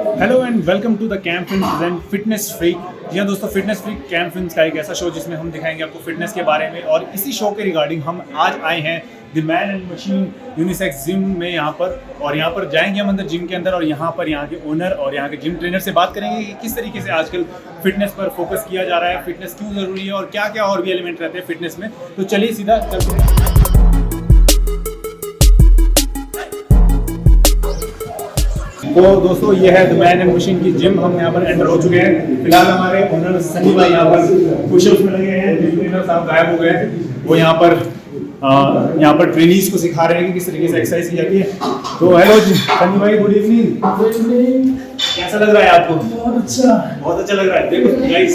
Hello and welcome to the camp film present fitness freak. जी हाँ दोस्तों, fitness freak camp film का एक ऐसा शो जिसमें हम दिखाएंगे आपको फिटनेस के बारे में। और इसी शो के रिगार्डिंग हम आज आए हैं the man and machine unisex gym में यहाँ पर। और यहाँ पर जाएंगे हम अंदर जिम के अंदर और यहाँ पर यहाँ के ओनर और यहाँ के जिम ट्रेनर से बात करेंगे कि किस तरीके से आजकल फिटनेस पर फोकस किया जा रहा है, फिटनेस क्यों ज़रूरी है और क्या क्या और भी एलिमेंट रहते हैं फिटनेस में। तो चलिए सीधा चलते हैं। तो दोस्तों ये है द मैन एंड मशीन की जिम। हम यहाँ पर एंटर हो चुके हैं। फिलहाल हमारे ओनर सनी भाई यहाँ पर पुशअप्स में लगे हैं। जिम ट्रेनर साहब गायब हो गए हैं, वो यहाँ पर ट्रेनीज को सिखा रहे हैं कि किस तरीके से एक्सरसाइज की जाती है। तो हेलो जी सनी भाई, गुड इवनिंग। कैसा लग रहा है आपको? बहुत अच्छा लग रहा है। देखो गाइस,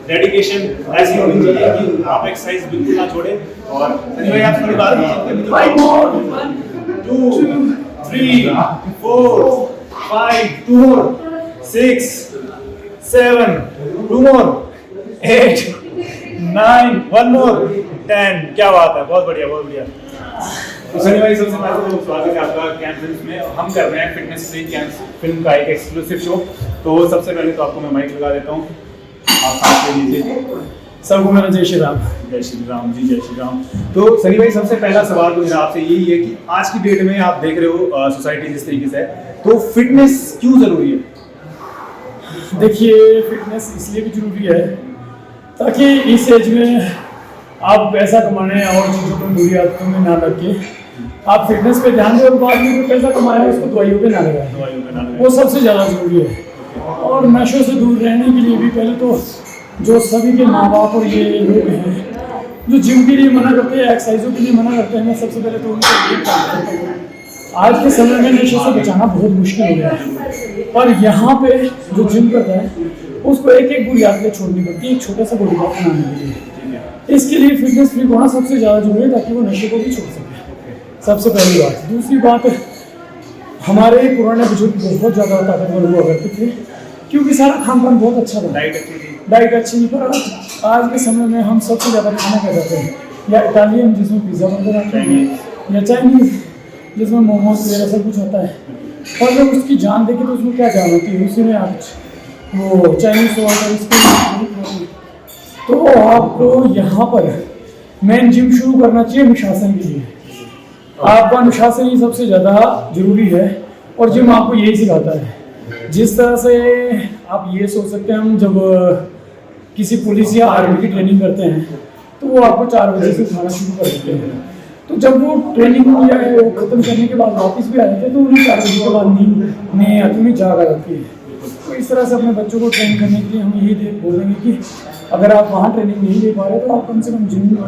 डेडिकेशन ऐसी होनी चाहिए कि आप एक्सरसाइज बिल्कुल ना छोड़े। और सनी भाई आप थोड़ी बात कीजिए। 2 3 4 5 2 more 6 7 2 more 8 9 1 more 10। क्या बात है, बहुत बढ़िया बहुत बढ़िया। तो सनी भाई सबसे पहले तो स्वागत है आपका कैंप फिल्म में। हम कर रहे हैं फिटनेस फ्रीक कैंप फिल्म का एक एक्सक्लूसिव शो। तो सबसे पहले तो आपको मैं माइक लगा देता हूँ, आप साथ ले लीजिए। सबको मेरा जय श्री राम। जय श्री राम जी, जय श्री राम। तो सनी भाई सबसे पहला सवाल तो मेरा आपसे यही है कि आज की डेट में आप देख रहे हो सोसाइटी जिस तरीके से है, तो फिटनेस क्यों जरूरी है? देखिए, फिटनेस इसलिए भी जरूरी है ताकि इस एज में आप पैसा कमाने और चीज़ों को बुरी आदतों में ना लग के आप फिटनेस पे ध्यान दें और बाद में जो पैसा कमाया उसको दवाइयों पे ना लगाएं। वो सबसे ज़्यादा जरूरी है। और नशों से दूर रहने के लिए भी पहले तो जो सभी के माँ बाप और ये लोग हैं जो जिम के लिए मना करते हैं, एक्सरसाइजों के लिए मना करते हैं, मैं सबसे पहले तो उनको ये कहता हूँ, आज के समय में नशे से बचाना बहुत मुश्किल हो गया है। पर यहाँ पे जो जिम करता है उसको एक एक बुरी आदतें छोड़नी पड़ती है एक छोटा सा बॉडी पार्ट बनाने के लिए। इसके लिए फिटनेस फ्रीक होना सबसे ज़्यादा जरूरी है ताकि वो नशे को भी छोड़ सके। सबसे पहली बात। दूसरी बात, हमारे पुराने बुजुर्ग बहुत ज़्यादा ताकतवर हुआ करते थे क्योंकि सारा खान पान बहुत अच्छा था, डाइट अच्छी नहीं। पर आज के समय में हम सबसे ज़्यादा खाना खा जाते हैं, या इटालियन जिसमें पिज़्ज़ा बर्गर आता है, या चाइनीज़ जिसमें मोमोज वगैरह सब कुछ होता है। और जब उसकी जान देखें तो उसमें क्या जान होती है, उसी में आप वो चाइनीज़ तो आपको यहाँ पर मेन जिम शुरू करना चाहिए अनुशासन के लिए। आपका अनुशासन ही सबसे ज़्यादा जरूरी है और जिम आपको यही सिखाता है। जिस तरह से आप ये सोच सकते हैं, हम जब किसी पुलिस या आर्मी की ट्रेनिंग करते हैं तो वो आपको 4 बजे से खाना शुरू कर देते हैं। तो जब वो ट्रेनिंग या वो ख़त्म करने के बाद वापस भी आ जाते हैं तो उन्हें 4 बजे के बाद नींद नहीं आती, उन्हें जाग आ जाती है। तो इस तरह से अपने बच्चों को ट्रेन करने के लिए हम यही बोलेंगे कि अगर आप वहाँ ट्रेनिंग नहीं ले पा रहे तो आप कम से कम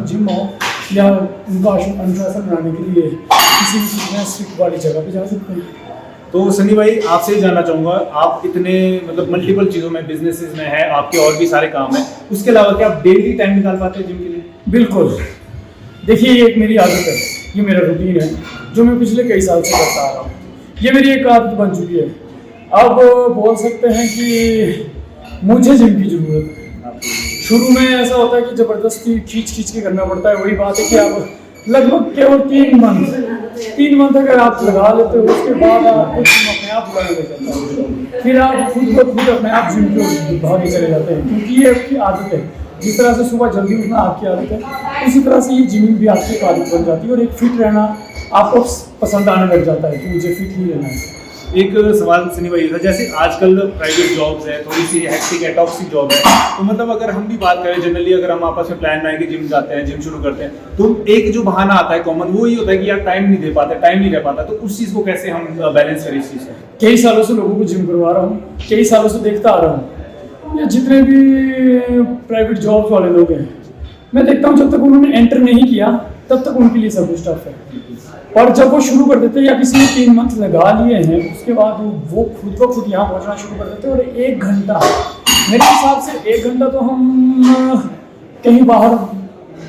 जिम आओ या उनका अनुशासन बनाने के लिए किसी भी फिटनेस वाली जगह पे जा सकते हैं। तो सनी भाई आपसे ही जानना चाहूँगा, आप इतने मतलब मल्टीपल चीज़ों में बिजनेसेस में है, आपके और भी सारे काम हैं, उसके अलावा क्या आप डेली टाइम निकाल पाते हैं जिम के लिए? बिल्कुल। देखिए, ये एक मेरी आदत है, ये मेरा रूटीन है जो मैं पिछले कई साल से करता आ रहा हूँ। ये मेरी एक आदत बन चुकी है। अब बोल सकते हैं कि मुझे जिम की ज़रूरत है। शुरू में ऐसा होता है कि ज़बरदस्ती खींच के करना पड़ता है। वही बात है कि आप लगभग केवल 3 मंथ अगर आप लगा लेते हो, उसके बाद आपको जिम अपने आप बुलाने लग जाता है। फिर आप खुद ब खुद अपने आप जिम को भागे चले जाते हैं क्योंकि ये आपकी आदत है। जिस तरह से सुबह जल्दी उठना आपकी आदत है, उसी तरह से ये जिमिंग भी आपकी आदत बन जाती है और एक फिट रहना आपको पसंद आने लग जाता है कि मुझे फिट ही रहना है। एक सवाल सनी भाई था, जैसे आजकल प्राइवेट जॉब्स है, थोड़ी सी हेक्टिक है, टॉक्सिक जॉब है, तो मतलब अगर हम भी बात करें जनरली, अगर हम आपस में प्लान बनाए कि जिम जाते हैं, जिम शुरू करते हैं, तो एक जो बहाना आता है कॉमन, वो ये होता है कि यार टाइम नहीं दे पाता, टाइम नहीं रह पाता। तो उस चीज़ को कैसे हम बैलेंस करें इस चीज़ से? कई सालों से लोगों को जिम करवा रहा हूँ, कई सालों से देखता आ रहा हूँ, या जितने भी प्राइवेट जॉब्स वाले लोग हैं, मैं देखता हूँ जब तक उन्होंने एंटर नहीं किया तब तक उनके लिए सब कुछ टफ है। और जब वो शुरू कर देते हैं या किसी ने 3 मंथ लगा लिए हैं, उसके बाद वो खुद ब खुद यहाँ पहुँचना शुरू कर देते हैं। और 1 घंटा, मेरे हिसाब से 1 घंटा तो हम कहीं बाहर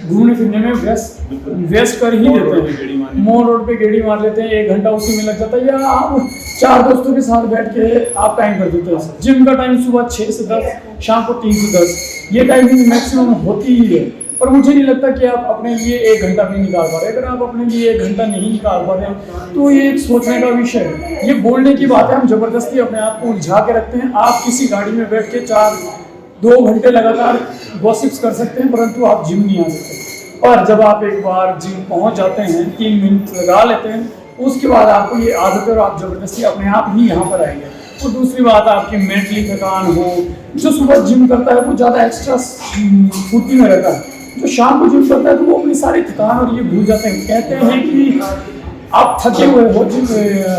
घूमने फिरने में व्यस्त कर ही देते हैं। मॉल रोड पे गेड़ी मार लेते हैं, 1 घंटा उसी में लग जाता है। या आप 4 दोस्तों के साथ बैठ के आप टाइम कर देते हैं। जिम का टाइम सुबह 6 से 10, शाम को 3 से 10, ये टाइमिंग मैक्सिमम होती ही है। पर मुझे नहीं लगता कि आप अपने लिए 1 घंटा भी निकाल पा रहे। अगर आप अपने लिए 1 घंटा नहीं निकाल पा रहे तो ये एक सोचने का विषय है। ये बोलने की बात है, हम जबरदस्ती अपने आप को उलझा के रखते हैं। आप किसी गाड़ी में बैठ के 2 घंटे लगातार गॉसिप्स कर सकते हैं, परंतु आप जिम नहीं आ सकते। और जब आप एक बार जिम पहुंच जाते हैं, 3 मिनट लगा लेते हैं, उसके बाद आपको ये आदत है और आप जबरदस्ती अपने आप ही यहाँ पर आएंगे। और दूसरी बात, आपकी मेंटली थकान हो, जो सुबह जिम करता है वो ज़्यादा एक्स्ट्रा फुर्ती में रहता है। जो शाम को जिम करता है तो वो अपनी सारी थकान और ये भूल जाते हैं। कहते हैं कि आप थके हुए हो जिम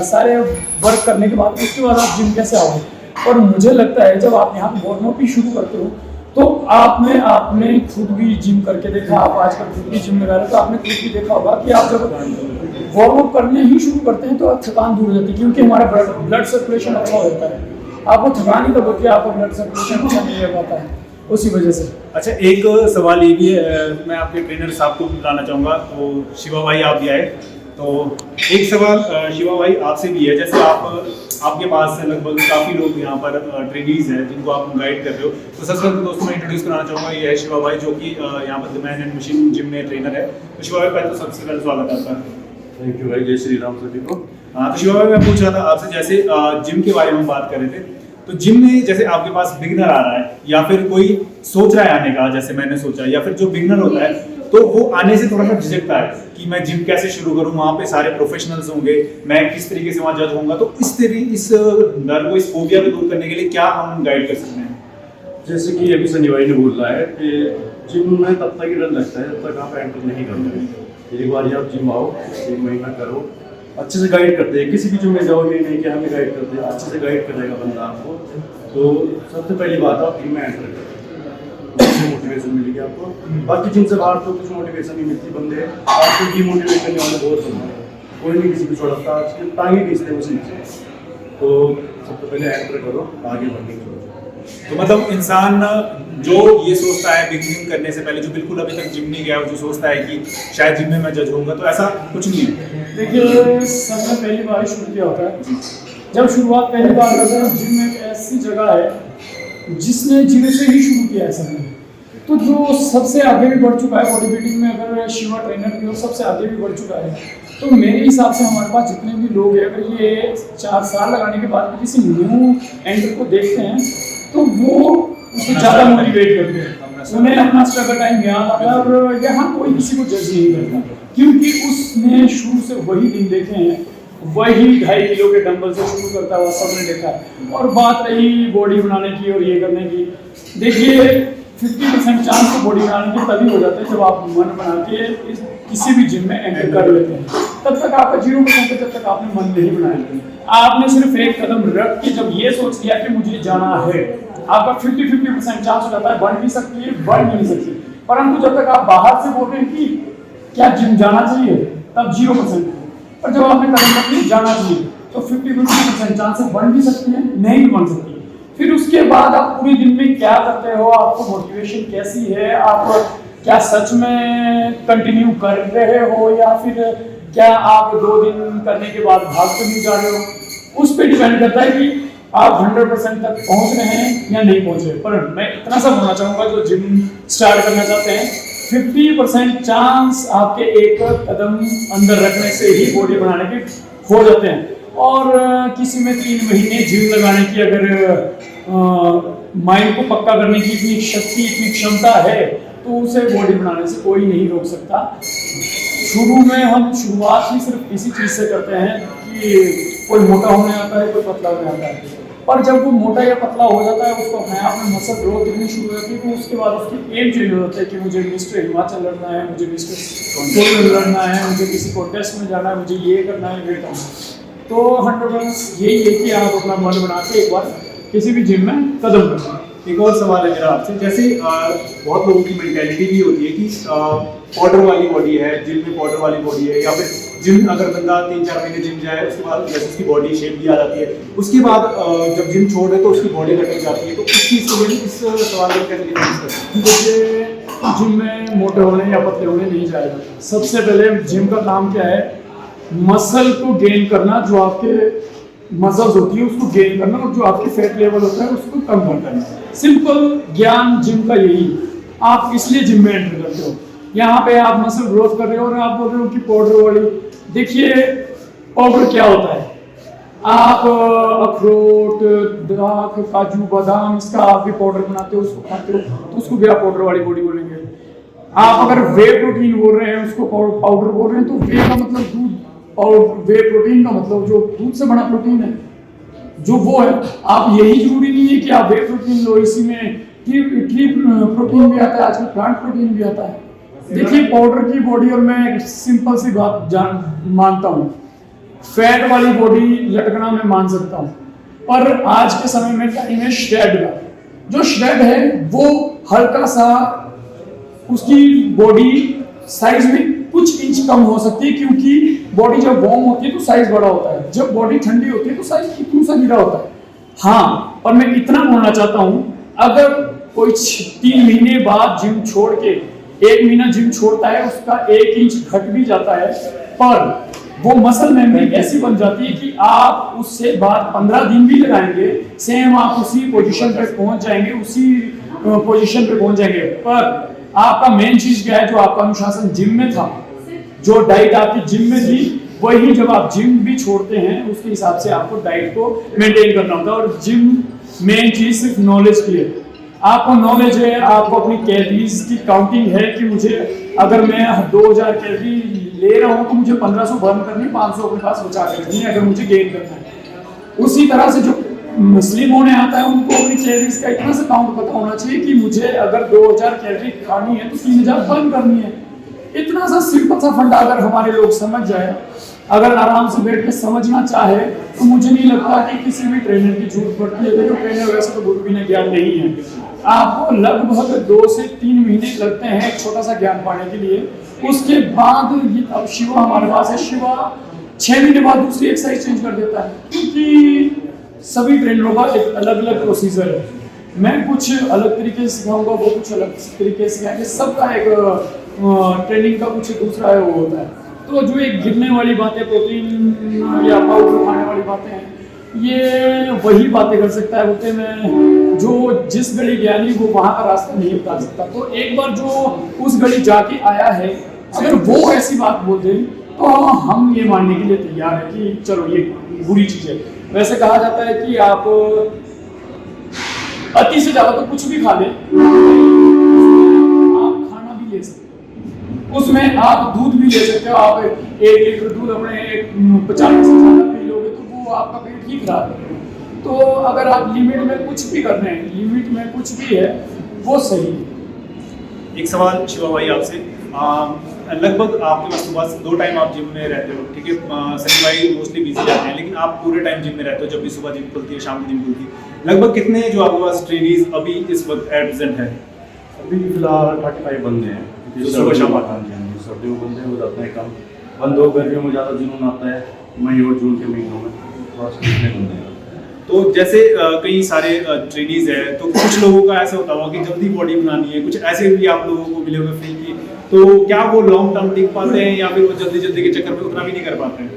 सारे वर्क करने के बाद, उसके बाद आप जिम कैसे आओगे। और मुझे लगता है जब आप यहाँ पर वार्म अप ही शुरू करते हो तो आपने खुद भी जिम करके देखा, आप आजकल खुद भी जिम में रह रहे हो तो आपने खुद भी देखा होगा कि आप जब वार्म अप करने ही शुरू करते हैं तो थकान दूर हो जाती है, क्योंकि हमारा ब्लड सर्कुलेशन अच्छा हो जाता है। आपको थकान ही तब होती है, आपका ब्लड सर्कुलेशन अच्छा नहीं रह पाता है उसी वजह से। अच्छा, एक सवाल ये भी है, मैं आपके ट्रेनर साहब को बताना चाहूँगा, तो शिवा भाई आप भी आए, तो एक सवाल शिवा भाई आपसे भी है। जैसे आपके पास लगभग काफ़ी लोग यहाँ पर ट्रेनीज हैं जिनको आप गाइड कर रहे हो, तो सबसे पहले दोस्तों मैं इंट्रोड्यूस कराना चाहूँगा, ये है शिवा भाई जो कि यहाँ पर the man and machine gym में ट्रेनर है। तो शिवा भाई पहले तो सबसे पहले स्वागत है आपका। थैंक यू भाई, जय श्री राम सभी को। हाँ, तो शिवा भाई मैं पूछ रहा था आपसे, जैसे जिम के बारे में हम बात कर रहे थे, तो जिम में जैसे आपके पास बिगिनर आ रहा है या फिर कोई सोच रहा है आने का, जैसे मैंने सोचा, या फिर जो बिगिनर होता है तो वो आने से थोड़ा सा झिझकता है कि मैं जिम कैसे शुरू करूं, वहाँ पे सारे प्रोफेशनल्स होंगे, मैं किस तरीके से वहाँ जज होऊंगा। तो इस डर को, इस फोबिया को दूर करने के लिए क्या हम गाइड कर सकते हैं? जैसे कि अभी सनी भाई ने बोल रहा है कि जिम में तब तक ही डर लगता है जब तक आप एंटर नहीं करते। एक बार आप जिम आओ, 1 महीना करो, अच्छे से गाइड करते हैं। किसी भी जिम में जाओगे नहीं कि हमें गाइड करते हैं, अच्छे से गाइड करेगा बंदा आपको। तो सबसे पहली बात आप जिम में एंटर करें, मोटिवेशन मिलेगी आपको। बाकी जिम से बाहर तो कुछ मोटिवेशन नहीं मिलती। बंदे आपको डीमोटिवेट करने वाले बहुत बंदे हैं, कोई नहीं किसी को छोड़ता, आज के टांगे खींचते हैं उसी से। तो सबसे पहले एंटर करो, आगे बढ़ने छोड़ो। तो मतलब इंसान जो ये सोचता है बिगिनिंग करने से पहले, जो बिल्कुल अभी तक जिम नहीं गया, जो सोचता है कि शायद जिम में मैं जज होऊंगा, तो ऐसा कुछ नहीं है। देखिए, सबने पहली बार शुरू किया होता है, जब शुरुआत पहली बार करते हैं, जिम एक ऐसी जगह है जिसने जीरो से ही शुरू किया है सबने। तो जो सबसे आगे भी बढ़ चुका है बॉडी बिल्डिंग में, अगर शिवा ट्रेनर भी हो, सबसे आगे भी बढ़ चुका है। तो मेरे हिसाब से हमारे पास जितने भी लोग हैं, अगर ये 4 साल लगाने के बाद भी किसी न्यू एंटर को देखते हैं तो वो उसको ज़्यादा मोटिवेट करते हैं। उन्हें अपना स्ट्रगल टाइम याद आता है और यहाँ कोई किसी को जज नहीं करता, क्योंकि उसने शुरू से वही दिन देखे हैं, वही 2.5 किलो के डंबल से शुरू करता हुआ सबने देखा है। और बात रही बॉडी बनाने की और ये करने की, देखिए 50% चांस तो बॉडी बनाने के तभी हो जाते हैं जब आप मन बना के किसी भी जिम में एंटर कर लेते हैं। तब तक आपका 0% है जब तक आपने मन नहीं बनाया। आपने सिर्फ एक कदम रख के जब ये सोच लिया कि मुझे जाना है, आपका 50% चांस हो जाता है, बढ़ भी सकती है, बढ़ भी नहीं सकती। परंतु जब तक आप बाहर से बोल रहे हैं कि क्या जिम जाना चाहिए, तब 0%। और जब आपने कदम रख लिया जाना चाहिए तो 50% चांसेस बढ़ भी सकती है, नहीं भी बन सकती। फिर उसके बाद आप पूरे दिन में क्या करते हो, आपको मोटिवेशन कैसी है, आप क्या सच में कंटिन्यू कर रहे हो या फिर क्या आप 2 दिन करने के बाद भाग तो नहीं जा रहे हो, उस पर डिपेंड करता है कि आप 100% तक पहुंच रहे हैं या नहीं पहुंच रहे। पर मैं इतना सा बोलना चाहूँगा, जो जिम स्टार्ट करना चाहते हैं, 50% चांस आपके एक कदम अंदर रखने से ही बॉडी बनाने के हो जाते हैं। और किसी में 3 महीने जिम लगाने की अगर माइंड को पक्का करने की इतनी शक्ति, इतनी क्षमता है, तो उसे बॉडी बनाने से कोई नहीं रोक सकता। शुरू में हम शुरुआत ही सिर्फ इसी चीज़ से करते हैं कि कोई मोटा होने आता है, कोई पतला होने आता है। पर जब वो मोटा या पतला हो जाता है, उसको अपने आप में मसल ग्रोथ दिखनी शुरू हो जाती है, तो उसके बाद उसकी एम चेंज हो जाता है कि मुझे मिस्टर हिमाचल लड़ना है, मुझे मिस्टर सोलन लड़ना है, मुझे किसी कॉन्टेस्ट में जाना है, मुझे ये करना है, ये करना है। तो 100% यही है कि आप अपना मन बना के एक बार किसी भी जिम में कदम रखें। एक और सवाल है मेरा आपसे, जैसे बहुत लोगों की मेंटेलिटी भी होती है कि पाउडर वाली बॉडी है, जिम में पाउडर वाली बॉडी है, या फिर जिम अगर बंदा 3-4 महीने जिम जाए, उसके बाद जैसे उसकी बॉडी शेप भी आ जाती है, उसके बाद जब जिम छोड़ दे तो उसकी बॉडी लटक जाती है, तो इस चीज़ को इस सवाल को कैसे डिफाइन करते हैं? देखिए, जिम में मोटे होने या पतले होने नहीं जाएगा। सबसे पहले जिम का काम क्या है, मसल को गेन करना, जो आपके मसल्स होती है उसको गेन करना, और जो आपके फैट लेवल होता है उसको कम करना। सिंपल ज्ञान जिम का यही। आप इसलिए जिम में एंटर करते हो। यहाँ पे आप मसल ग्रोथ कर रहे हो और आप बोल रहे हो कि पाउडर वाली। देखिए पाउडर क्या होता है, आप अखरोट, दाख, काजू, बादाम, इसका आप भी पाउडर बनाते हो, उसको खाते हो, तो उसको भी आप पाउडर वाली बॉडी बोलेंगे। आप अगर वे प्रोटीन बोल रहे हैं, उसको पाउडर बोल रहे हैं, तो वे का मतलब दूध और वे प्रोटीन का मतलब जो दूध से बना प्रोटीन है, जो वो है। आप यही जरूरी नहीं है कि आप वे प्रोटीन लो, इसी में ट्री प्रोटीन भी आता है, आजकल प्लांट प्रोटीन भी आता है। देखिए पाउडर की बॉडी, और मैं एक सिंपल सी बात मानता हूँ, फैट वाली बॉडी लटकना मैं मान सकता हूँ, पर आज के समय में टाइम है श्रेड का। जो श्रेड है वो हल्का सा उसकी बॉडी साइज में कुछ इंच कम हो सकती है, क्योंकि बॉडी जब वार्म होती है तो साइज बड़ा होता है, जब बॉडी ठंडी होती है तो साइज इतना सा गिरा होता है। हाँ, और मैं इतना बोलना चाहता हूँ, अगर कोई 3 महीने बाद जिम छोड़ के 1 महीना जिम छोड़ता है, उसका 1 इंच घट भी जाता है, पर वो मसल मेमोरी ऐसी बन जाती है कि आप उससे बाद 15 दिन भी लगाएंगे, सेम आप उसी पोजीशन पे पहुंच जाएंगे, पर आपका मेन चीज क्या है, जो आपका अनुशासन जिम में था, जो डाइट आपकी जिम में थी, वही जब आप जिम भी छोड़ते हैं उसके हिसाब से आपको डाइट को मेंटेन करना होता है। और जिम मेन चीज सिर्फ नॉलेज की है, आपको नॉलेज है, आपको अपनी कैलोरीज की काउंटिंग है कि मुझे अगर मैं 2000 कैलोरी ले रहा हूं तो मुझे 1500 बर्न करनी, 500 अपने पास बचा के रखनी है अगर मुझे गेन करना है। उसी तरह से जो स्लिम होने आता है उनको अपनी कैलोरीज का इतना सा काउंट पता होना चाहिए कि मुझे अगर 2000 कैलोरी खानी है तो 3000 बर्न करनी है। इतना सा सिंपल सा फंडा अगर हमारे लोग समझ जाए, अगर आराम से बैठ के समझना चाहे, तो मुझे नहीं लगता कि किसी भी ट्रेनर की जरूरत पड़ती है। देखो ट्रेनर वैसे तो गुरु बिना ज्ञान नहीं है, आपको लगभग 2 से 3 महीने लगते हैं एक छोटा सा ज्ञान पाने के लिए। उसके बाद अब शिवा हमारे पास है, शिवा 6 महीने बाद दूसरी एक्सरसाइज चेंज कर देता है, क्योंकि सभी ट्रेनरों का एक अलग अलग प्रोसीजर है। मैं कुछ अलग तरीके से सिखाऊंगा, वो कुछ अलग तरीके से सिखाएंगे, सबका एक ट्रेनिंग का कुछ दूसरा है वो होता है। तो जो एक गिरने वाली बातें, प्रोटीन या पाउडर खाने वाली बातें हैं, ये वही बातें कर सकता है बोलते में, जो जिस गली गया नहीं वो वहाँ का रास्ता नहीं बता सकता। तो एक बार जो उस गली जाके आया है, अगर वो ऐसी बात बोल दे तो हम ये मानने के लिए तैयार है कि चलो ये बुरी चीज़ है। वैसे कहा जाता है कि आप अति से ज़्यादा तो कुछ भी खा लें, आप खाना भी ले सकते हो, उसमें आप दूध भी ले सकते हो। आप 1 लीटर दूध अपने 50 से ज़्यादा पी लोगे तो वो आपका पेट ही खराब है। तो अगर आप लिमिट में कुछ भी कर रहे हैं, लिमिट में कुछ भी है, वो सही है। एक सवाल शिवा भाई आपसे, लगभग आपके पास सुबह 2 टाइम आप जिम में रहते हो, ठीक है। सनी भाई मोस्टली बिजी रहते हैं, लेकिन आप पूरे टाइम जिम में रहते हो, जब भी सुबह जिम खुलती है, शाम को जिम खुलती है। लगभग कितने जो आपके पास ट्रेनीज अभी इस वक्त एट प्रेजेंट है? अभी फिलहाल 35 बंदे हैं, जो सुबह शाम आते हैं। सर्दियों में बंदे हो जाते हैं कम, बंद हो, गर्मियों में ज़्यादा जुनून आता है, मई और जून के महीनों में थोड़ा सा कितने बंदे हैं। तो जैसे कई सारे ट्रेनीज है, तो कुछ लोगों का ऐसा होता होगा कि जल्दी बॉडी बनानी है, कुछ ऐसे भी आप लोगों को मिले होंगे फ्री की, तो क्या वो लॉन्ग टर्म टिक पाते हैं या फिर वो जल्दी जल्दी के चक्कर में उतना भी नहीं कर पाते हैं?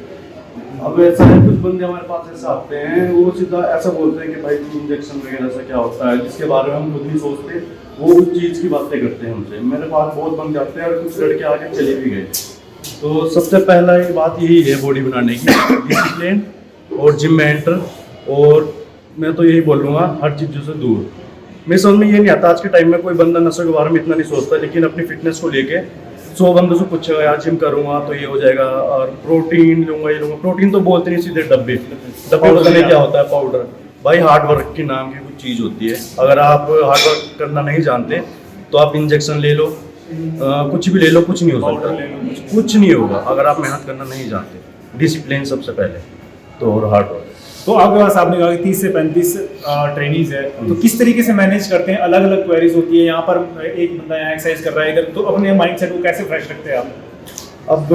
अब ऐसा है, कुछ बंदे हमारे पास ऐसे आते हैं, वो सीधा ऐसा बोलते हैं कि भाई इंजेक्शन वगैरह से क्या होता है, जिसके बारे में हम खुद नहीं सोचते, वो उस चीज़ की बातें करते हैं हमसे। मेरे पास बहुत बंदे आते हैं और कुछ लड़के आगे चले भी गए। तो सबसे पहला ये बात यही है बॉडी बनाने की, डिसिप्लिन और जिम में एंटर, और मैं तो यही बोलूँगा हर चीज़ों से दूर। मेरे समझ में ये नहीं आता, आज के टाइम में कोई बंदा नशे के बारे में इतना नहीं सोचता, लेकिन अपनी फिटनेस को लेके 100 बंदों से पूछेगा यार जिम करूँगा तो ये हो जाएगा, और प्रोटीन लूँगा, ये लूँगा। प्रोटीन तो बोलते नहीं, सीधे डब्बे पता नहीं क्या होता है, पाउडर। भाई हार्ड वर्क की नाम की कुछ चीज़ होती है, अगर आप हार्ड वर्क करना नहीं जानते तो आप इंजेक्शन ले लो, कुछ भी ले लो, कुछ नहीं हो सकता, कुछ नहीं होगा अगर आप मेहनत करना नहीं जानते। डिसिप्लिन सबसे पहले तो, और हार्ड वर्क। तो आपके पास आपने कहा कि 30 से 35 ट्रेनीज है, तो किस तरीके से मैनेज करते हैं? अलग अलग क्वेरीज होती है, यहाँ पर एक बंदा यहाँ एक्सरसाइज कर रहा है इधर, तो अपने माइंडसेट को कैसे फ्रेश रखते हैं आप? अब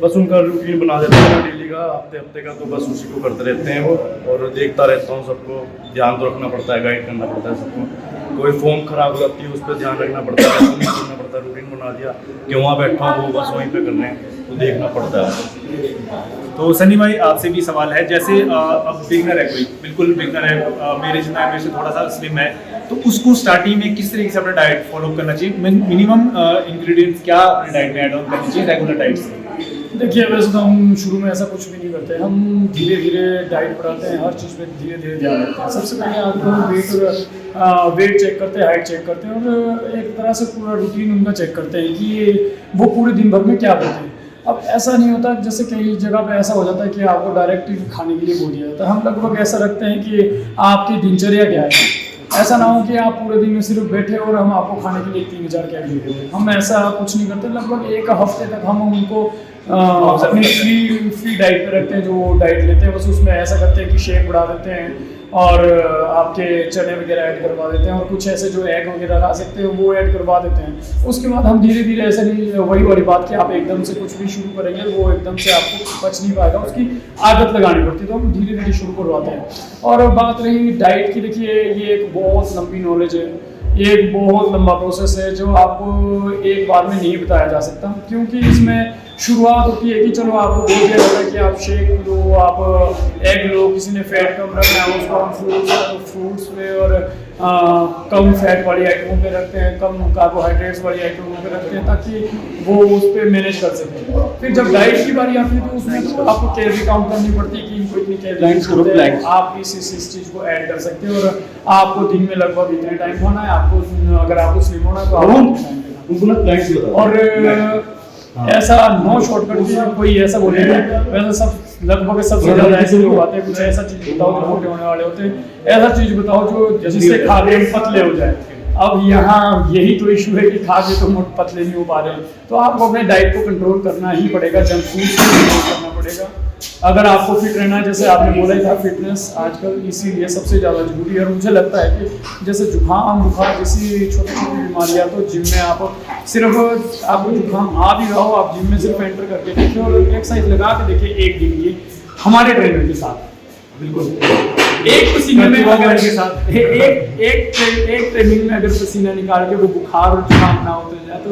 बस उनका रूटीन बना देते हैं डेली का, हफ्ते का, तो बस उसी को करते रहते हैं वो, और देखता रहता हूँ सबको, ध्यान तो रखना पड़ता है, गाइड करना पड़ता है सबको। कोई फॉर्म खराब हो जाती है उस पर ध्यान रखना पड़ता है, करना पड़ता है। रूटीन बना दिया कि वहाँ बैठा हूँ वो बस वहीं पे कर रहे हैं, तो देखना पड़ता है। तो सनी भाई आपसे भी सवाल है, जैसे अब बिगनर है, कोई बिल्कुल बिगनर है, मेरे जितना मेरे से थोड़ा सा स्लिम है, तो उसको स्टार्टिंग में किस तरीके से अपना डाइट फॉलो करना चाहिए, मिनिमम इंग्रेडिएंट्स क्या अपने डाइट में ऐड ऑन करनी चाहिए रेगुलर डाइट से? देखिए, वैसे तो हम शुरू में ऐसा कुछ भी नहीं करते, हम धीरे धीरे डाइट बढ़ाते हैं, हर चीज़ पे धीरे धीरे ध्यान रखते हैं। सबसे पहले आपको वेट चेक करते हैं, हाइट चेक करते हैं और एक तरह से पूरा रूटीन उनका चेक करते हैं कि वो पूरे दिन भर में क्या करते हैं। अब ऐसा नहीं होता, जैसे कई जगह पे ऐसा हो जाता है कि आपको डायरेक्ट खाने के लिए बोल दिया जाता है। हम लगभग ऐसा रखते हैं कि आपकी दिनचर्या क्या है, ऐसा ना हो कि आप पूरे दिन में सिर्फ बैठे और हम आपको खाने के लिए 3000 कैलोरी दे दें। हम ऐसा कुछ नहीं करते। लगभग एक हफ्ते तक हम उनको अपनी फ्री डाइट पे रखते हैं, जो डाइट लेते हैं बस उसमें ऐसा करते हैं कि शेक बढ़ा देते हैं और आपके चने वगैरह ऐड करवा देते हैं और कुछ ऐसे जो एग वगैरह खा सकते हैं वो ऐड करवा देते हैं। उसके बाद हम धीरे धीरे, ऐसे नहीं वही वाली बात कि आप एकदम से कुछ भी शुरू करेंगे वो एकदम से आपको बच नहीं पाएगा, उसकी आदत लगानी पड़ती है, तो हम धीरे धीरे शुरू करवाते हैं। और बात रही डाइट की, देखिए ये एक बहुत लंबी नॉलेज है, ये एक बहुत लंबा प्रोसेस है जो आपको एक बार में नहीं बताया जा सकता, क्योंकि इसमें शुरुआत होती है कि चलो आपको बोल दिया जाता है कि आप शेक लो, आप एग लो, किसी ने फैट कम रखना है उसको हम फ्रूट्स पे और कम फैट वाली आइटमों पे रखते हैं, कम कार्बोहाइड्रेट्स वाली आइटमों पे रखते हैं ताकि वो उस पर मैनेज कर सकें। फिर जब डाइट की बारी आती है तो उसमें तो आपको कैलोरी काउंट करनी पड़ती है कि इनको इतनी कैलोरी आप इस चीज़ को ऐड कर सकते हैं और आपको दिन में लगभग इतने टाइम खाना है। आपको अगर आपको स्लिम होना है तो आपको और ऐसा नो शॉर्टकट की कोई ऐसा बोलेगा, वैसे सब लगभग सबसे ज़्यादा ऐसे लोग आते हैं, कुछ ऐसा चीज़ बताओ जो मोटे होने वाले होते हैं, ऐसा चीज़ बताओ जो जिससे खा के पतले हो जाए। अब यहाँ यही तो इशू है कि खा के तो मोटे पतले नहीं हो पा रहे, तो आपको अपने डाइट को कंट्रोल करना ही पड़ेगा, जंक फूड को कंट्रोल करना पड़ेगा अगर आपको फिट रहना है। जैसे आपने बोला ही था, फिटनेस आजकल इसीलिए सबसे ज़्यादा जरूरी है। और मुझे लगता है कि जैसे जुकाम बुखार जैसी छोटी छोटी बीमारियाँ, तो जिम में आप सिर्फ आपको जुकाम आ भी रहा हो, आप जिम में सिर्फ एंटर करके देखिए और एक्सरसाइज लगा के देखिए एक दिन की हमारे ट्रेनर के साथ, बिल्कुल एक पसीने में के साथ एक ट्रेनिंग में अगर पसीना निकाल के वो बुखार और जुकाम ना होते जाए तो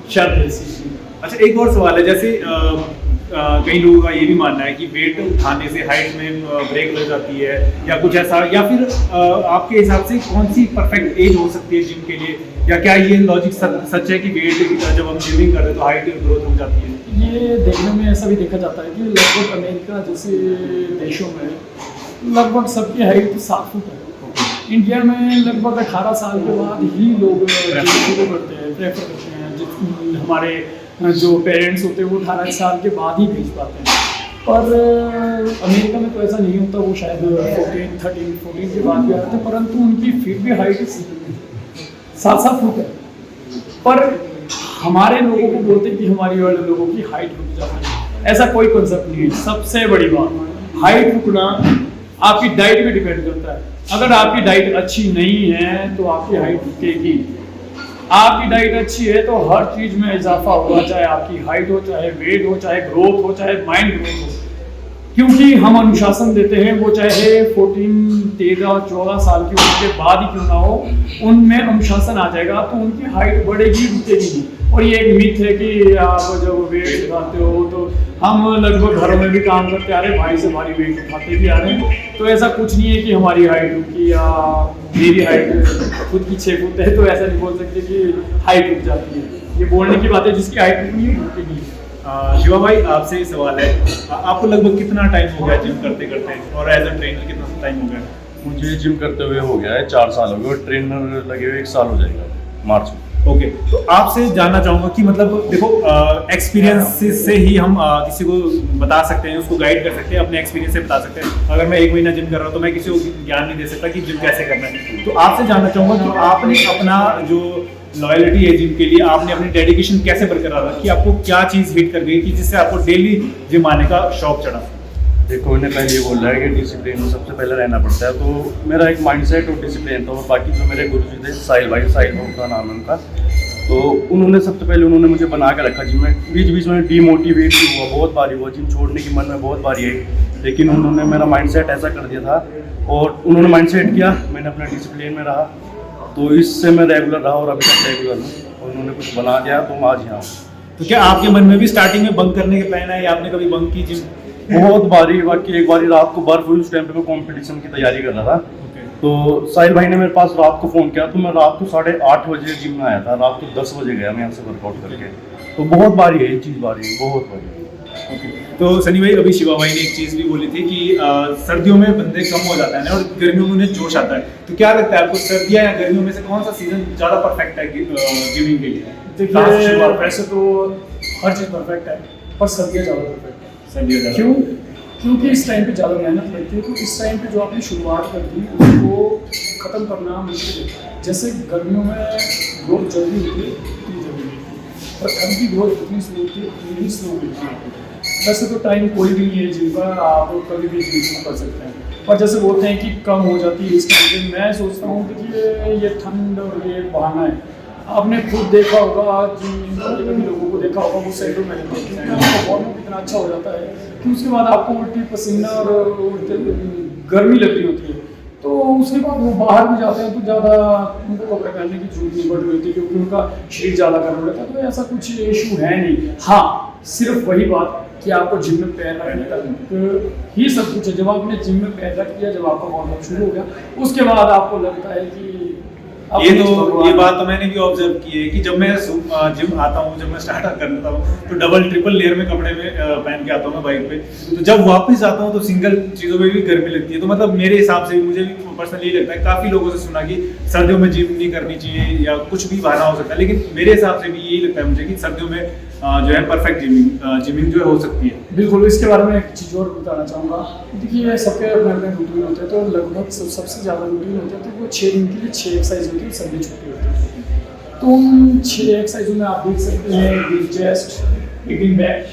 शर्त है इसी। अच्छा, एक और सवाल है, जैसे कई लोगों का ये भी मानना है कि वेट उठाने से हाइट में ब्रेक लग जाती है या कुछ ऐसा, या फिर आपके हिसाब से कौन सी परफेक्ट एज हो सकती है जिम के लिए, या क्या ये लॉजिक सच है कि वेट जब हम जिमिंग करते हैं तो हाइट ग्रोथ हो जाती है? ये देखने में ऐसा भी देखा जाता है कि लगभग अमेरिका जैसे देशों में लगभग सबकी हाइट 7 फुट है। इंडिया में लगभग 18 साल के बाद ही लोग शुरू करते हैं, प्रेफर करते हैं। हमारे जो पेरेंट्स होते हैं वो 18 साल के बाद ही भेज पाते हैं, पर अमेरिका में तो ऐसा नहीं होता, वो शायद 14 के बाद भी आते हैं, परंतु उनकी फिर भी हाइट 7 फुट है। पर हमारे लोगों को बोलते हैं कि हमारी वाले लोगों की हाइट रुक जाती है, ऐसा कोई कॉन्सेप्ट नहीं है। सबसे बड़ी बात, हाइट रुकना आपकी डाइट पे डिपेंड करता है। अगर आपकी डाइट अच्छी नहीं है तो आपकी हाइट रुकेगी। आपकी डाइट अच्छी है तो हर चीज़ में इजाफा होगा, चाहे आपकी हाइट हो, चाहे वेट हो, चाहे ग्रोथ हो, चाहे माइंड ग्रोथ हो, क्योंकि हम अनुशासन देते हैं, वो चाहे 13-14 साल की उम्र के बाद ही क्यों ना हो, उनमें अनुशासन आ जाएगा तो उनकी हाइट बढ़ेगी, रुकेगी नहीं। और ये एक मिथ है कि आप जब वेट उठाते हो तो हम लगभग घरों में भी काम करते आ रहे हैं, भाई से भारी वेट उठाते भी आ रहे हैं, तो ऐसा कुछ नहीं है कि हमारी हाइट रुकी या मेरी हाइट खुद की 6 फुट है तो ऐसा नहीं बोल सकते कि हाइट रुक जाती है। ये बोलने की बात है, जिसकी हाइट रुकनी है रुकेगी। शिवा भाई, आपसे ये सवाल है, आपको लगभग कितना टाइम हो गया जिम करते करते, और एज अ ट्रेनर कितना टाइम हो गया? मुझे जिम करते हुए हो गया है 4 साल हो गए, और ट्रेनर लगे हुए 1 साल हो जाएगा मार्च में। ओके, तो आपसे जानना चाहूँगा कि मतलब देखो, एक्सपीरियंस से ही हम किसी को बता सकते हैं, उसको गाइड कर सकते हैं, अपने एक्सपीरियंस से बता सकते हैं। अगर मैं 1 महीना जिम कर रहा हूँ तो मैं किसी को ज्ञान नहीं दे सकता कि जिम कैसे करना है। तो आपसे जानना चाहूँगा कि आपने अपना जो लॉयल्टी है जिम के लिए, आपने अपनी डेडिकेशन कैसे बरकरार रखी? आपको क्या चीज़ हिट कर गई कि जिससे आपको डेली जिम आने का शौक चढ़ा? देखो, मैंने पहले ये बोल रहा है कि डिसिप्लिन में सबसे पहले रहना पड़ता है, तो मेरा एक माइंडसेट और डिसिप्लिन था। और बाकी जो मेरे गुरुजी थे, साहिल भाई का नाम है उनका, तो उन्होंने सबसे पहले मुझे बना के रखा जिम में। बीच बीच में डीमोटिवेट भी हुआ, बहुत बारी हुआ, जिम छोड़ने की मन में बहुत बारी आई, लेकिन उन्होंने मेरा माइंडसेट ऐसा कर दिया था और उन्होंने माइंडसेट किया, मैंने अपना डिसिप्लिन में रहा, तो इससे मैं रेगुलर रहा और अभी तक रेगुलर हूँ। और उन्होंने कुछ बना दिया तो मैं आज यहाँ हूँ। तो क्या आपके मन में भी स्टार्टिंग में बंक करने के प्लान है, या आपने कभी बंक की जिम? बहुत बारी, बाकी एक बारी रात को बर्फ हुई, उस टाइम पे मैं कंपटीशन की तैयारी कर रहा था, तो साहिल भाई ने मेरे पास रात को फ़ोन किया, तो मैं रात को 8:30 बजे जिम में आया था, रात को 10 बजे गया मैं यहाँ से वर्कआउट करके। तो बहुत बारी है ये चीज़, बारी बहुत बारी। ओके, तो सनी भाई अभी शिवा भाई ने एक चीज़ भी बोली थी कि सर्दियों में बंदे कम हो जाता है ना और गर्मियों में उन्हें जोश आता है, तो क्या लगता है आपको सर्दियाँ या गर्मियों में से कौन सा सीजन ज़्यादा परफेक्ट है जिमिंग के लिए? देखिए वैसे तो हर चीज़ परफेक्ट है, पर सर्दियाँ ज़्यादा परफेक्ट है। सर्दियाँ क्यों? क्योंकि इस टाइम पे ज़्यादा मेहनत लगती है, तो इस टाइम पे जो आपने शुरुआत कर दी उसको ख़त्म करना मुश्किल है। जैसे गर्मियों में ग्रोथ जल्दी होती है, इतनी जल्दी नहीं होती, और ठंड की ग्रोथ इतनी स्लो होती है, इतनी स्लो मिलती है। वैसे तो टाइम कोई भी नहीं है जिनका आप कभी भी जिम कर सकते हैं, पर जैसे बोलते हैं कि कम हो जाती है इस टाइम पे, मैं सोचता हूँ कि ये ठंड और ये बहाना है। आपने खुद देखा होगा, जिन लोगों को देखा होगा वो सेंटर में रहते हैं, क्योंकि उनका फॉर्म इतना अच्छा हो जाता है कि उसके बाद आपको उल्टी पसीना और गर्मी लगती होती है, तो उसके बाद वो बाहर भी जाते हैं तो ज़्यादा उनको कपड़े पहनने की जरूरत नहीं पड़ रही होती, क्योंकि उनका शरीर ज़्यादा गर्म रहता है। तो ऐसा कुछ इशू है नहीं। हाँ, सिर्फ वही बात कि आपको जिम में पैर रखने तक ही सब कुछ है। जब आपने जिम में पैर रख दिया, जब आपका वार्मअप शुरू हो गया, उसके बाद आपको लगता है कि ये बात तो मैंने भी ऑब्जर्व की है कि जब मैं जिम आता हूँ, जब मैं स्टार्ट करता हूँ तो डबल ट्रिपल लेयर में कपड़े में पहन के आता हूँ मैं बाइक पे, तो जब वापस आता हूँ तो सिंगल चीज़ों में भी गर्मी लगती है। तो मतलब मेरे हिसाब से भी, मुझे भी पर्सनली लगता है, काफ़ी लोगों से सुना कि सर्दियों में जिम नहीं करनी चाहिए या कुछ भी बहाना हो सकता है, लेकिन मेरे हिसाब से भी यही लगता है मुझे कि सर्दियों में जो है परफेक्ट जिमिंग जो है हो सकती है। बिल्कुल। इसके बारे में एक चीज़ और बताना चाहूँगा। देखिए सबके अपने अपने रूटीन होते हैं, तो लगभग सबसे ज़्यादा रूटीन होता है तो वो 6 दिन के लिए 6 एक्सरसाइज होती है, संडे छुट्टी होती है। तो उन 6 एक्सरसाइजों में आप देख सकते हैं big chest, big back,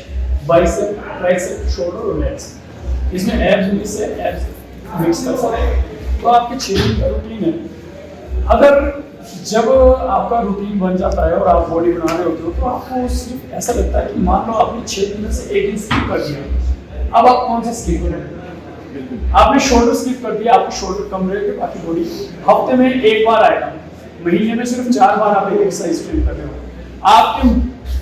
bicep, tricep, shoulder और लेग्स। इसमें एब्स मिक्स है, एब्स मिक्स कर सकते हैं। तो आपके 6 दिन का रूटीन है। अगर जब आपका रूटीन बन जाता है और आप बॉडी बना रहे होते हो, तो आपको सिर्फ ऐसा लगता है कि मान लो आपने 6 दिन में से 1 दिन स्किप कर दिया, अब आप कौन सा स्किप करेंगे? आपने शोल्डर स्किप कर दिया, आपके शोल्डर कम रहेंगे, बाकी बॉडी हफ्ते में 1 बार आएगा, महीने में सिर्फ 4 बार आप एक एक्सरसाइज ट्रेन कर रहे हो। आपके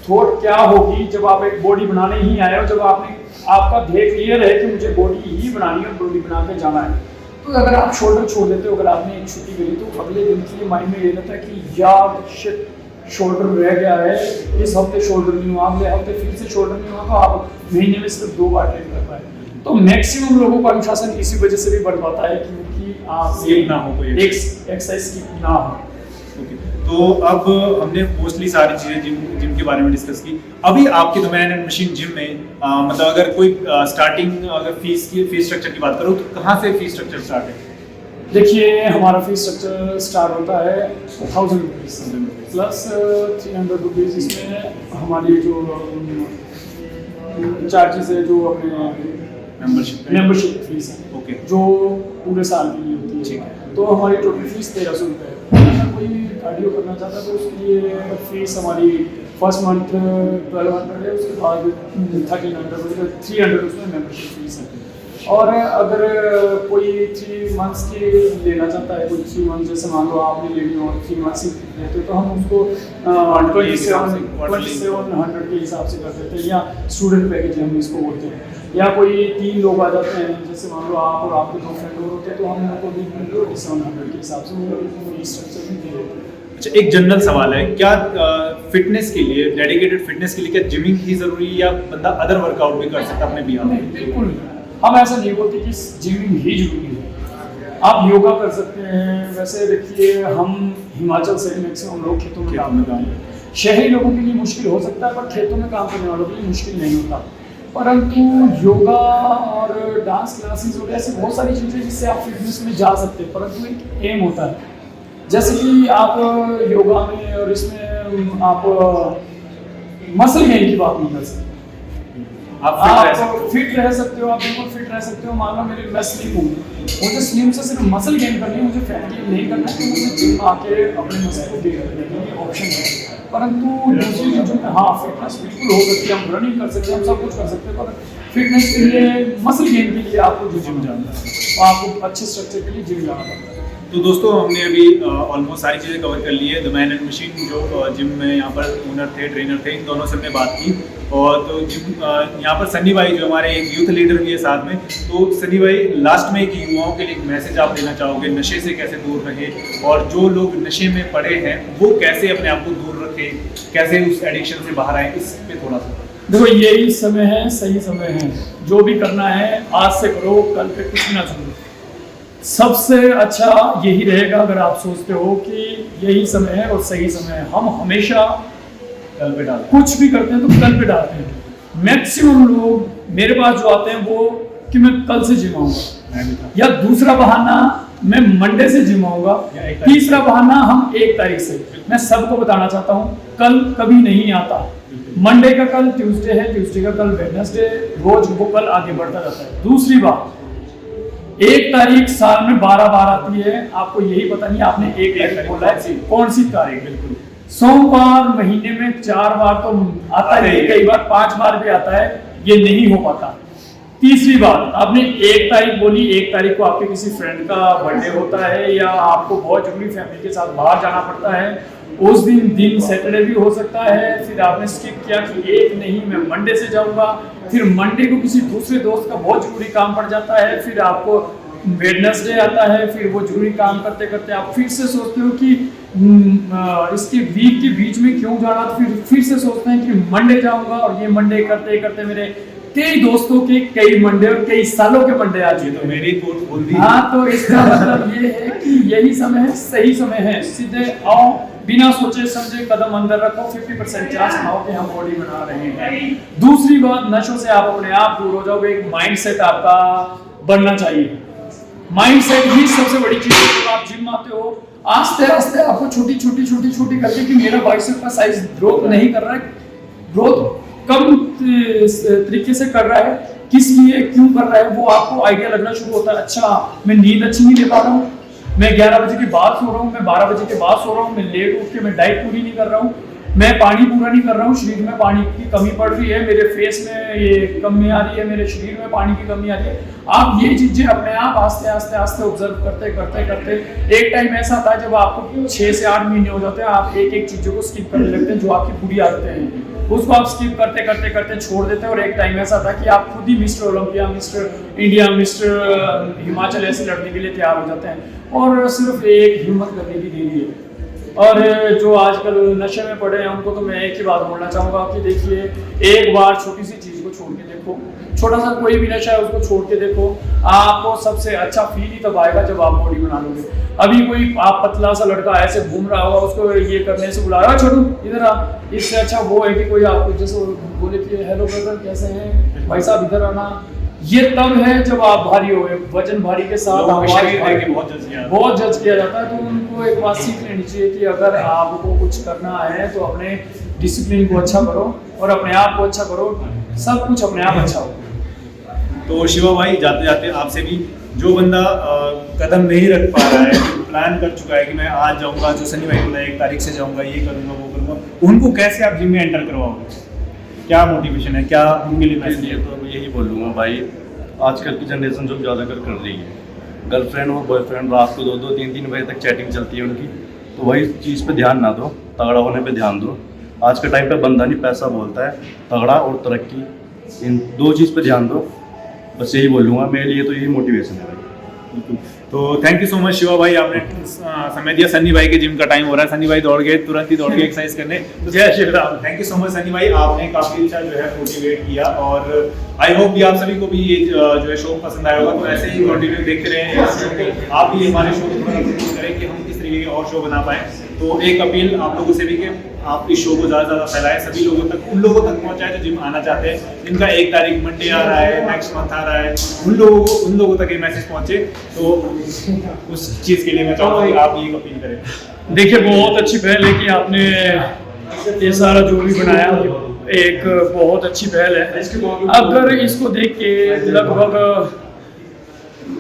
थॉट क्या होगी जब आप एक बॉडी बनाने ही आए हो, जब आपका ध्येय क्लियर है कि मुझे बॉडी ही बनानी है, बॉडी बना के जाना है। तो अगर आप शोल्डर छोड़ देते हो, अगर आपने एक छुट्टी करी, तो अगले दिन के लिए माइंड में ये रहता है कि यार शिट शोल्डर रह गया है, इस हफ्ते शोल्डर नहीं हुआ, अगले हफ्ते फिर से शोल्डर नहीं हुआ, तो आप महीने में सिर्फ 2 बार ट्रेन कर पाए। तो मैक्सिमम लोगों का अनुशासन इसी वजह से भी बढ़ पाता है क्योंकि आप स्किप ना हो, कोई एक्सरसाइज स्किप ना हो। तो अब हमने मोस्टली सारी चीज़ें जिम के बारे में डिस्कस की। अभी आपकी the man and machine gym में मतलब अगर कोई स्टार्टिंग अगर फीस स्ट्रक्चर की बात करो तो कहाँ से फीस स्ट्रक्चर स्टार्ट है? देखिए हमारा फीस स्ट्रक्चर स्टार्ट होता है 1000 रुपीज़ प्लस 300 रुपीज़। इसमें हमारी जो चार्जेस है, जो अपने मेंबरशिप फीस है, ओके, जो पूरे साल के लिए होती है। तो हमारी टोटल फीस 1300 रुपये है। अगर कोई कार्डियो करना चाहता है तो उसके लिए फीस हमारी फर्स्ट मंथ 1200 है, उसके बाद 1300 300 उसमें मेंबरशिप फीस है। और अगर कोई 3 मंथ्स की लेना चाहता है, कोई 3 मंथ जैसे मान लो आपने ले ली और 3 मंथ्स की लेते तो हम उसको 2700 के हिसाब से कर देते हैं, या स्टूडेंट पैकेज हम इसको बोलते हैं। या कोई 3 लोग आ जाते हैं, जैसे मान लो आप और आपके 2 फ्रेंड और होते हैं, तो हम उनको भी 2700 के हिसाब से स्ट्रक्चर भी दे देते हैं। अच्छा, एक जनरल सवाल है, क्या फिटनेस के लिए, डेडिकेटेड फिटनेस के लिए क्या जिमिंग ही जरूरी है या बंदा अदर वर्कआउट भी कर सकता है अपने बिहार में? बिल्कुल, हम ऐसा नहीं बोलते कि जिमिंग ही जरूरी है। आप योगा कर सकते हैं। वैसे देखिए हम हिमाचल से मैक्सिमम लोग खेतों में काम करते हैं। शहरी लोगों के लिए मुश्किल हो सकता है, पर खेतों में काम करने वालों के लिए मुश्किल नहीं होता। परंतु योगा और डांस क्लासेस और ऐसी बहुत सारी चीज़ें जिससे आप फिटनेस में जा सकते हैं, परंतु एक एम होता है। जैसे कि आप योगा में और इसमें आप मसल गेन की बात नहीं कर सकते। आप फिट रह सकते हो, आप बिल्कुल फिट रह सकते हो। मान लो मैं स्लिम हूँ, मुझे स्लिम से सिर्फ मसल गेन करनी है, मुझे फैट गेन नहीं करना है, तो मुझे जिम आके अपने मसल को गेन करने के ऑप्शन है। परंतु दूसरी चीज़ों में हाँ फिटनेस बिल्कुल हो सकती है, हम रनिंग कर सकते हैं, हम सब कुछ कर सकते हैं, पर फिटनेस के लिए मसल गेन के लिए आपको जो जिम जाना है, तो आपको अच्छे स्ट्रक्चर के लिए जिम जाना पड़ता है। तो दोस्तों हमने अभी ऑलमोस्ट सारी चीज़ें कवर कर ली है। द मैन एंड मशीन जो जिम में यहाँ पर ओनर थे, ट्रेनर थे, इन दोनों से हमने बात की। और तो जिम यहाँ पर सनी भाई जो हमारे एक यूथ लीडर भी है साथ में। तो सनी भाई लास्ट में एक युवाओं के लिए एक मैसेज आप देना चाहोगे, नशे से कैसे दूर रहे और जो लोग नशे में पड़े हैं वो कैसे अपने आप को दूर रखे, कैसे उस एडिक्शन से बाहर आए, इस पे थोड़ा सा। देखो यही समय है, सही समय है, जो भी करना है आज से करो, कल पे कुछ ना छोड़ो। सबसे अच्छा यही रहेगा अगर आप सोचते हो कि यही समय है और सही समय है। हम हमेशा कल पे डाल कुछ भी करते हैं तो कल पे डालते हैं। मैक्सिमम लोग मेरे पास जो आते हैं वो कि मैं कल से जिम आऊंगा, या दूसरा बहाना मैं मंडे से जिम आऊंगा, तीसरा बहाना हम 1 तारीख से। मैं सबको बताना चाहता हूँ कल कभी नहीं आता। मंडे का कल ट्यूसडे है, ट्यूसडे का कल वेडनेसडे, रोज वो कल आगे बढ़ता जाता है। दूसरी बात, 1 तारीख साल में 12 बार आती है, आपको यही पता नहीं आपने 1 तारीख बोला है, कौन सी तारीख। बिल्कुल सोमवार महीने में 4 बार तो आता है, कई बार 5 बार भी आता है, ये नहीं हो पाता। तीसरी बात, आपने 1 तारीख बोली, 1 तारीख को आपके किसी फ्रेंड का बर्थडे होता है या आपको बहुत जरूरी फैमिली के साथ बाहर जाना पड़ता है, उस दिन सैटरडे भी हो सकता है, फिर आपने स्किप किया कि 1 नहीं मैं मंडे से जाऊंगा, फिर मंडे को किसी दूसरे दोस्त का बहुत जरूरी काम पड़ जाता है, फिर आपको वेडनेसडे आता है, फिर वो जरूरी काम करते करते आप फिर से सोचते हो कि इसके वीक के बीच में क्यों जाना, तो फिर से सोचते हैं कि मंडे जाऊंगा, और ये मंडे करते करते मेरे कई दोस्तों के कई मंडे और कई सालों के मंडे आ चुके। तो मेरी कोट बोल दी। हाँ, तो इसका मतलब ये है कि यही समय है, सही समय है। सीधे आओ, बिना सोचे समझे कदम अंदर रखो, 50% चांस आओ कि हम बॉडी बना रहे हैं। दूसरी बात, नशों से आप अपने आप दूर हो जाओगे। एक माइंडसेट आपका बनना चाहिए। माइंडसेट ही सबसे बड़ी चीज है। जब आप जिम आते हो, आस्ते आस्ते आपको छोटी छोटी करके कि मेरा बाइसेप का साइज ग्रोथ नहीं कर रहा है, ग्रोथ कम तरीके से कर रहा है, किस लिए क्यों कर रहा है, वो आपको आइडिया लगना शुरू होता है। अच्छा, मैं नींद अच्छी नहीं ले पा रहा हूँ, मैं 11 बजे के बाद सो रहा हूँ, मैं 12 बजे के बाद सो रहा हूँ, मैं लेट उठ के मैं डाइट पूरी नहीं कर रहा हूँ, मैं पानी पूरा नहीं कर रहा हूँ, शरीर में पानी की कमी पड़ रही है, मेरे फेस में ये कमी आ रही है, मेरे शरीर में पानी की कमी आ रही है। आप ये चीजें अपने आप आस्ते आस्ते ऑब्जर्व करते एक टाइम ऐसा आता है जब आपको 6 से 8 महीने हो जाते हैं, आप एक चीजों को स्किप करने लगते हैं, जो आपकी बुरी आदतें हैं उसको आप स्किप करते छोड़ देते हैं। और एक टाइम ऐसा था कि आप खुद ही mister Olympia, mister India, mister Himachal ऐसे लड़ने के लिए तैयार हो जाते हैं। और सिर्फ एक हिम्मत करने की देरी है। और जो आजकल नशे में पड़े हैं उनको तो मैं एक ही बात बोलना चाहूँगा कि देखिए, एक बार छोटी सी चीज़ को छोड़ के देखो, छोटा सा कोई भी नशा है उसको छोड़ के देखो, आपको सबसे अच्छा फील ही तब आएगा जब आप बॉडी बना लोगे। अभी कोई आप पतला सा लड़का ऐसे घूम रहा होगा, उसको ये करने से बुला रहा है, छोटू इधर आ, इससे अच्छा वो है कि कोई आपको जैसे बोले कि हेलो ब्रदर कैसे हैं भाई साहब इधर आना। ये तब है जब आप भारी हो गए, वजन भारी के साथ बहुत जज किया जाता है। तो उनको एक बात सीख लेनी चाहिए कि अगर आपको कुछ करना है तो अपने डिसिप्लिन को अच्छा करो और अपने आप को अच्छा करो, सब कुछ अपने आप अच्छा हो। तो शिवा भाई, जाते जाते आपसे भी, जो बंदा कदम नहीं रख पा रहा है, प्लान कर चुका है कि मैं आज जाऊंगा, जो सनी भाई बोला 1 तारीख से जाऊंगा, ये करूंगा वो करूंगा, उनको कैसे आप जिम में एंटर करवाओगे? क्या मोटिवेशन है, क्या उनके लिए मैसेज है? तो मैं यही बोलूँगा भाई, आजकल की जनरेशन जो ज़्यादातर कर रही है, गर्लफ्रेंड और बॉयफ्रेंड रात को 2-2, 3-3 बजे तक चैटिंग चलती है उनकी, तो वही चीज़ पे ध्यान ना दो, तगड़ा होने पे ध्यान दो। आज के टाइम पे बंदा नहीं पैसा बोलता है, तगड़ा और तरक्की, इन 2 चीज़ पे ध्यान दो। बस यही बोलूँगा, मेरे लिए तो यही मोटिवेशन है भाई। तो thank you so much Shiva भाई, आपने समय दिया। सन्नी भाई के जिम का टाइम हो रहा है, सन्नी भाई दौड़ गए, तुरंत ही दौड़ के एक्सरसाइज करने। तो जय Shri Ram. Thank you so much Sunny भाई, आपने काफी अच्छा जो है मोटिवेट किया, और आई होप कि आप सभी को भी ये जो है शो पसंद आया होगा। तो ऐसे ही कंटिन्यू देखते रहें, आप भी हमारे शो को कोशिश करें कि हम किस तरीके के और शो बना पाएँ। तो एक अपील आप लोगों से भी कि आप इस शो को ज़्यादा से ज़्यादा फैलाएं, सभी लोगों तक, उन लोगों तक पहुंचाएं जो जिम आना चाहते हैं, जिनका 1 तारीख मंडे आ रहा है, नेक्स्ट मंथ आ रहा है, उन लोगों तक ये मैसेज पहुंचे। तो उस चीज़ के लिए मैं चाहूँगा कि आप ये अपील करें। देखिए, बहुत अच्छी पहल है कि आपने ये सारा जो भी बनाया, एक बहुत अच्छी पहल है। अगर इसको देख के लगभग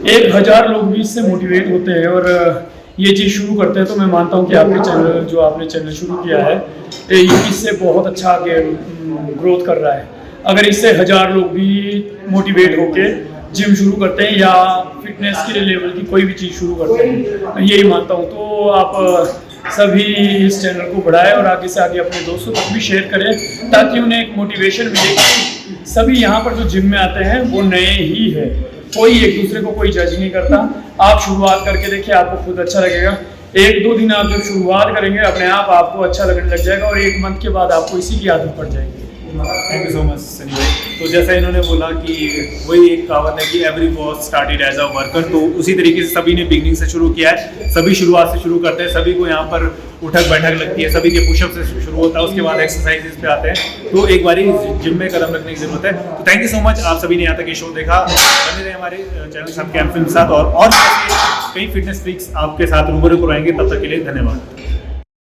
1000 लोग भी इससे मोटिवेट होते हैं और ये चीज़ शुरू करते हैं, तो मैं मानता हूँ कि आपके चैनल, जो आपने चैनल शुरू किया है, इससे बहुत अच्छा आगे ग्रोथ कर रहा है। अगर इससे 1000 लोग भी मोटिवेट होके जिम शुरू करते हैं या फिटनेस के लेवल की कोई भी चीज़ शुरू करते हैं, मैं यही मानता हूँ। तो आप सभी इस चैनल को बढ़ाएं और आगे से आगे अपने दोस्तों तक भी शेयर करें, ताकि उन्हें एक मोटिवेशन मिले कि सभी यहाँ पर जो जिम में आते हैं वो नए ही है, कोई एक दूसरे को कोई जज नहीं करता। आप शुरुआत करके देखिए, आपको खुद अच्छा लगेगा। 1-2 दिन आप जब शुरुआत करेंगे अपने आप आपको अच्छा लगने लग जाएगा और 1 मंथ के बाद आपको इसी की आदत पड़ जाएगी। Thank you so much Sunny भाई। तो जैसा इन्होंने बोला कि वही एक कहावत है कि every was started as a worker, तो उसी तरीके से सभी ने बिगनिंग से शुरू किया है, सभी शुरुआत से शुरू करते हैं, सभी को यहाँ पर उठक बैठक लगती है, सभी के पुशअप से शुरू होता है, उसके बाद एक्सरसाइजेस पे आते हैं, तो एक बारी जिम में कदम रखने की जरूरत है। तो थैंक यू सो मच, आप सभी ने यहाँ तक ये शो देखा। बने रहे हमारे चैनल साथ कैंप फिल्म के साथ, और कई फिटनेस ट्रिक्स आपके साथ रूबरू कराएंगे। तब तक के लिए धन्यवाद।